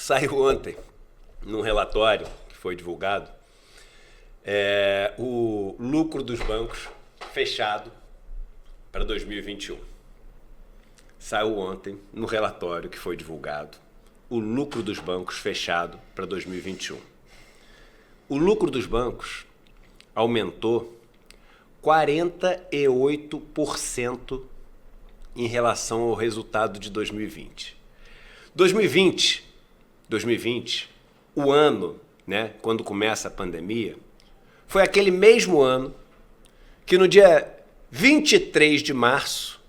Saiu ontem, num relatório que foi divulgado, o lucro dos bancos fechado para 2021. Saiu ontem, no relatório que foi divulgado, o lucro dos bancos fechado para 2021. O lucro dos bancos aumentou 48% em relação ao resultado de 2020. 2020, o ano, né, quando começa a pandemia, foi aquele mesmo ano que no dia 23 de março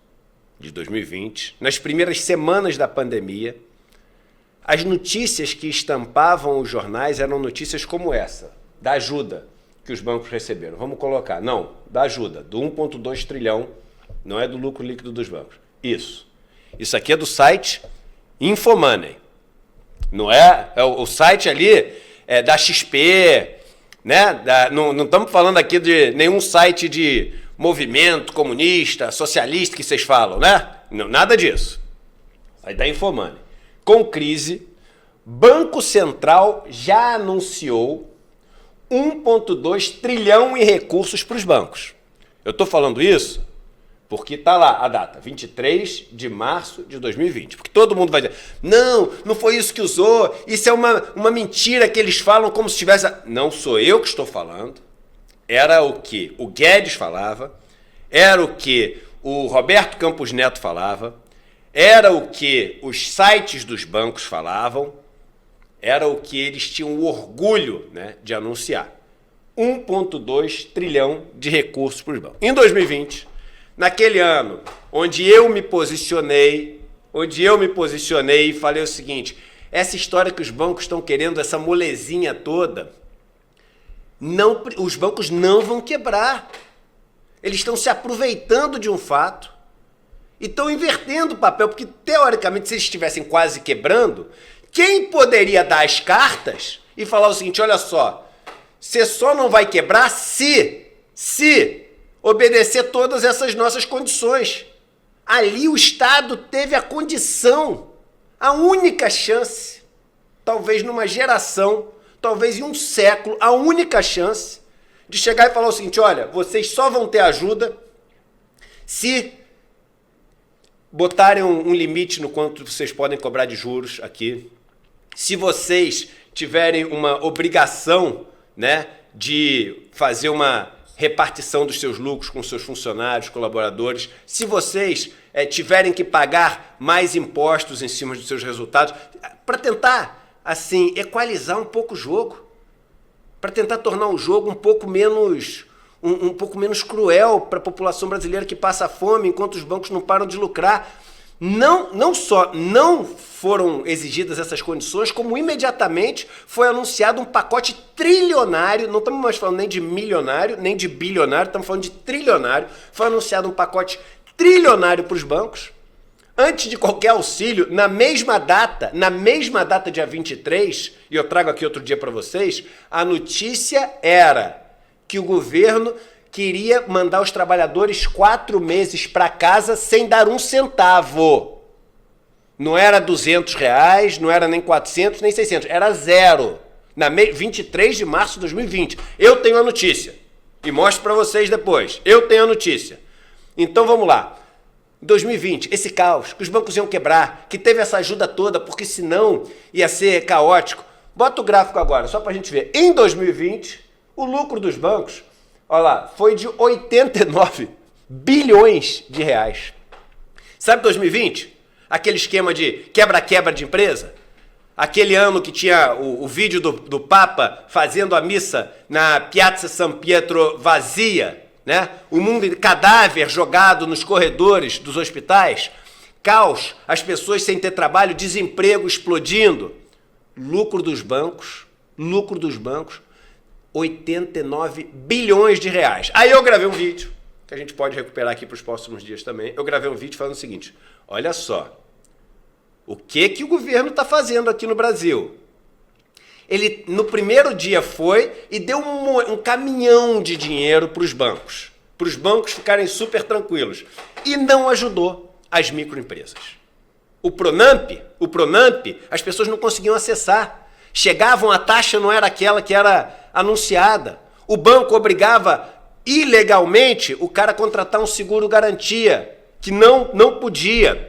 de 2020, nas primeiras semanas da pandemia, as notícias que estampavam os jornais eram notícias como essa, da ajuda que os bancos receberam. Vamos colocar, não, da ajuda, do 1,2 trilhão, não é do lucro líquido dos bancos. Isso aqui é do site Infomoney. Não é o site ali da XP, né? Não estamos falando aqui de nenhum site de movimento comunista, socialista que vocês falam, né? Não, nada disso. Aí da Infomoney. Com crise, Banco Central já anunciou 1,2 trilhão em recursos para os bancos. Eu estou falando isso porque está lá a data, 23 de março de 2020. Porque todo mundo vai dizer, não foi isso que usou, isso é uma mentira que eles falam como se tivesse... Não sou eu que estou falando, era o que o Guedes falava, era o que o Roberto Campos Neto falava, era o que os sites dos bancos falavam, era o que eles tinham o orgulho, né, de anunciar. 1,2 trilhão de recursos para os bancos. Em 2020... naquele ano onde eu me posicionei e falei o seguinte, essa história que os bancos estão querendo, essa molezinha toda, os bancos não vão quebrar. Eles estão se aproveitando de um fato e estão invertendo o papel, porque teoricamente se eles estivessem quase quebrando, quem poderia dar as cartas e falar o seguinte, olha só, você só não vai quebrar se obedecer todas essas nossas condições. Ali o Estado teve a condição, a única chance, talvez numa geração, talvez em um século, a única chance de chegar e falar o seguinte, olha, vocês só vão ter ajuda se botarem um limite no quanto vocês podem cobrar de juros aqui, se vocês tiverem uma obrigação, né, de fazer uma repartição dos seus lucros com seus funcionários, colaboradores, se vocês tiverem que pagar mais impostos em cima dos seus resultados, para tentar, assim, equalizar um pouco o jogo, para tentar tornar o jogo um pouco menos cruel para a população brasileira que passa fome enquanto os bancos não param de lucrar. Não só não foram exigidas essas condições, como imediatamente foi anunciado um pacote trilionário, não estamos mais falando nem de milionário, nem de bilionário, estamos falando de trilionário, foi anunciado um pacote trilionário para os bancos, antes de qualquer auxílio, na mesma data, dia 23, e eu trago aqui outro dia para vocês, a notícia era que o governo queria mandar os trabalhadores 4 meses para casa sem dar um centavo. Não era R$200, não era nem 400, nem 600, era zero. Na 23 de março de 2020. Eu tenho a notícia. E mostro para vocês depois. Eu tenho a notícia. Então vamos lá. 2020, esse caos, que os bancos iam quebrar, que teve essa ajuda toda, porque senão ia ser caótico. Bota o gráfico agora, só para a gente ver. Em 2020, o lucro dos bancos, olha lá, foi de 89 bilhões de reais. Sabe 2020? Aquele esquema de quebra-quebra de empresa? Aquele ano que tinha o vídeo do Papa fazendo a missa na Piazza San Pietro vazia, né? O mundo de cadáver jogado nos corredores dos hospitais, caos, as pessoas sem ter trabalho, desemprego explodindo. Lucro dos bancos, 89 bilhões de reais. Aí eu gravei um vídeo, que a gente pode recuperar aqui para os próximos dias também. Eu gravei um vídeo falando o seguinte, olha só, o que o governo está fazendo aqui no Brasil? Ele, no primeiro dia, foi e deu um caminhão de dinheiro para os bancos ficarem super tranquilos. E não ajudou as microempresas. o Pronamp, as pessoas não conseguiam acessar. Chegavam, a taxa não era aquela que era anunciada. O banco obrigava ilegalmente o cara a contratar um seguro garantia, que não podia.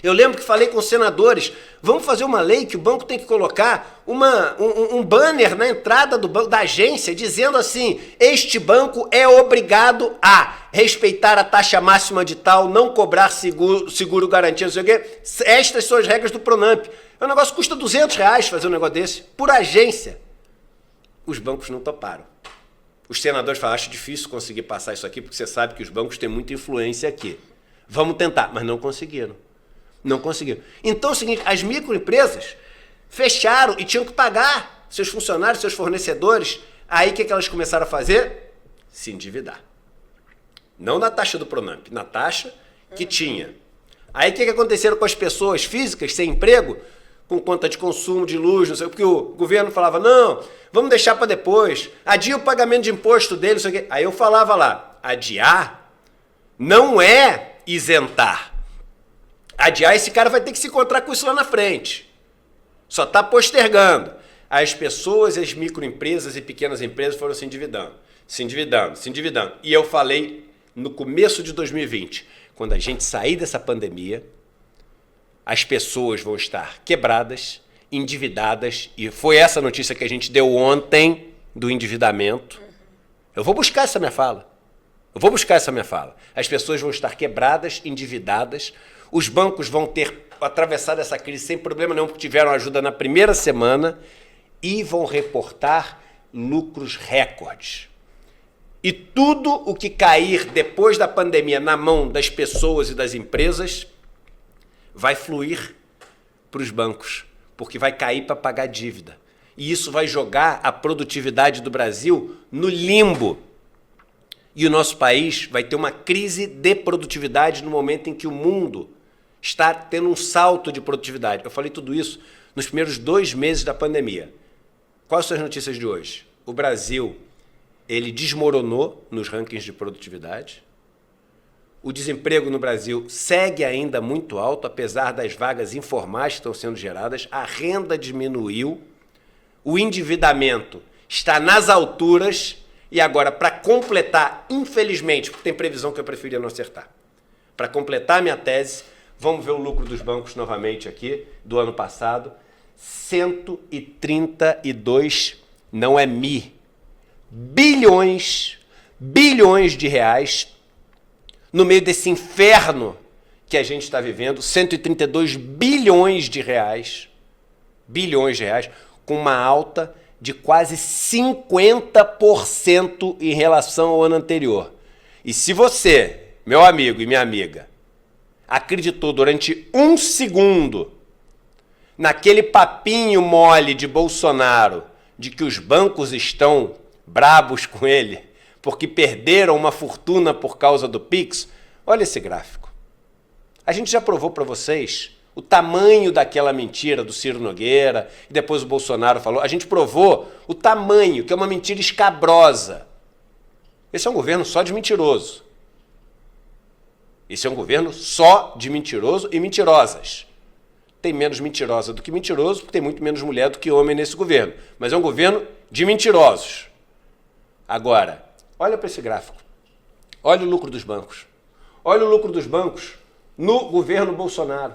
Eu lembro que falei com os senadores, vamos fazer uma lei que o banco tem que colocar um banner na entrada do banco, da agência, dizendo assim, este banco é obrigado a respeitar a taxa máxima de tal, não cobrar seguro garantia, não sei o quê. Estas são as regras do Pronamp. O negócio custa R$200 fazer um negócio desse, por agência. Os bancos não toparam. Os senadores falaram, acho difícil conseguir passar isso aqui, porque você sabe que os bancos têm muita influência aqui. Vamos tentar, mas não conseguiram. Não conseguiram. Então é o seguinte, as microempresas fecharam e tinham que pagar seus funcionários, seus fornecedores. Aí o que elas começaram a fazer? Se endividar. Não na taxa do Pronamp, na taxa que tinha. Aí o que aconteceram com as pessoas físicas sem emprego, com conta de consumo, de luz, não sei o que, o governo falava, não, vamos deixar para depois, adia o pagamento de imposto dele, não sei o que. Aí eu falava lá, adiar não é isentar. Adiar, esse cara vai ter que se encontrar com isso lá na frente. Só está postergando. As pessoas, as microempresas e pequenas empresas foram se endividando. E eu falei no começo de 2020, quando a gente sair dessa pandemia, as pessoas vão estar quebradas, endividadas, e foi essa notícia que a gente deu ontem do endividamento. Eu vou buscar essa minha fala. As pessoas vão estar quebradas, endividadas, os bancos vão ter atravessado essa crise sem problema nenhum, porque tiveram ajuda na primeira semana e vão reportar lucros recordes. E tudo o que cair depois da pandemia na mão das pessoas e das empresas vai fluir para os bancos, porque vai cair para pagar dívida. E isso vai jogar a produtividade do Brasil no limbo. E o nosso país vai ter uma crise de produtividade no momento em que o mundo está tendo um salto de produtividade. Eu falei tudo isso nos primeiros 2 meses da pandemia. Quais são as notícias de hoje? O Brasil, ele desmoronou nos rankings de produtividade. O desemprego no Brasil segue ainda muito alto, apesar das vagas informais que estão sendo geradas. A renda diminuiu. O endividamento está nas alturas. E agora, para completar, infelizmente, porque tem previsão que eu preferia não acertar, para completar minha tese, vamos ver o lucro dos bancos novamente aqui, do ano passado, 132, não é bilhões de reais, no meio desse inferno que a gente está vivendo, 132 bilhões de reais, com uma alta de quase 50% em relação ao ano anterior. E se você, meu amigo e minha amiga, acreditou durante 1 segundo naquele papinho mole de Bolsonaro de que os bancos estão brabos com ele porque perderam uma fortuna por causa do Pix, olha esse gráfico. A gente já provou para vocês o tamanho daquela mentira do Ciro Nogueira, e depois o Bolsonaro falou, a gente provou o tamanho, que é uma mentira escabrosa. Esse é um governo só de mentiroso. Esse é um governo só de mentiroso e mentirosas. Tem menos mentirosa do que mentiroso, porque tem muito menos mulher do que homem nesse governo. Mas é um governo de mentirosos. Agora, olha para esse gráfico. Olha o lucro dos bancos. Olha o lucro dos bancos no governo Bolsonaro.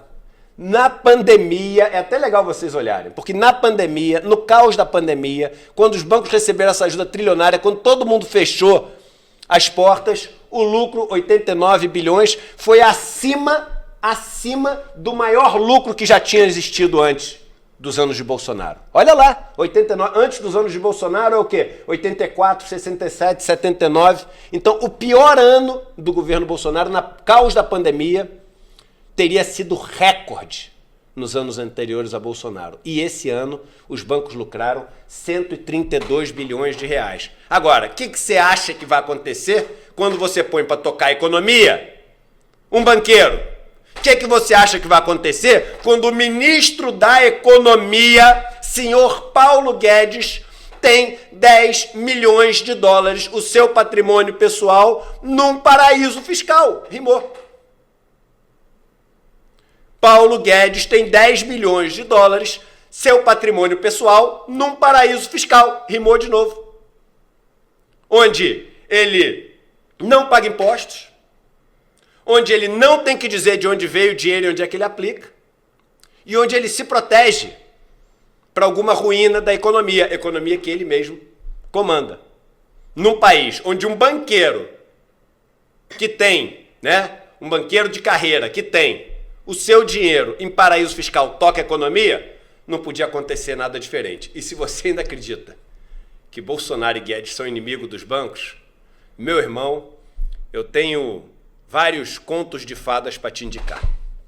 Na pandemia, é até legal vocês olharem, porque na pandemia, no caos da pandemia, quando os bancos receberam essa ajuda trilionária, quando todo mundo fechou as portas, o lucro, 89 bilhões, foi acima do maior lucro que já tinha existido antes dos anos de Bolsonaro. Olha lá, 89, antes dos anos de Bolsonaro é o quê? 84, 67, 79. Então, o pior ano do governo Bolsonaro, na caos da pandemia, teria sido recorde nos anos anteriores a Bolsonaro. E esse ano, os bancos lucraram 132 bilhões de reais. Agora, o que você acha que vai acontecer quando você põe para tocar a economia um banqueiro? O que você acha que vai acontecer quando o ministro da Economia, senhor Paulo Guedes, tem 10 milhões de dólares, o seu patrimônio pessoal, num paraíso fiscal? Rimou. Paulo Guedes tem 10 milhões de dólares, seu patrimônio pessoal, num paraíso fiscal. Rimou de novo. Onde ele não paga impostos, onde ele não tem que dizer de onde veio o dinheiro e onde é que ele aplica, e onde ele se protege para alguma ruína da economia que ele mesmo comanda. Num país onde um banqueiro que tem, um banqueiro de carreira que tem o seu dinheiro em paraíso fiscal toca a economia, não podia acontecer nada diferente. E se você ainda acredita que Bolsonaro e Guedes são inimigos dos bancos, meu irmão, eu tenho vários contos de fadas para te indicar.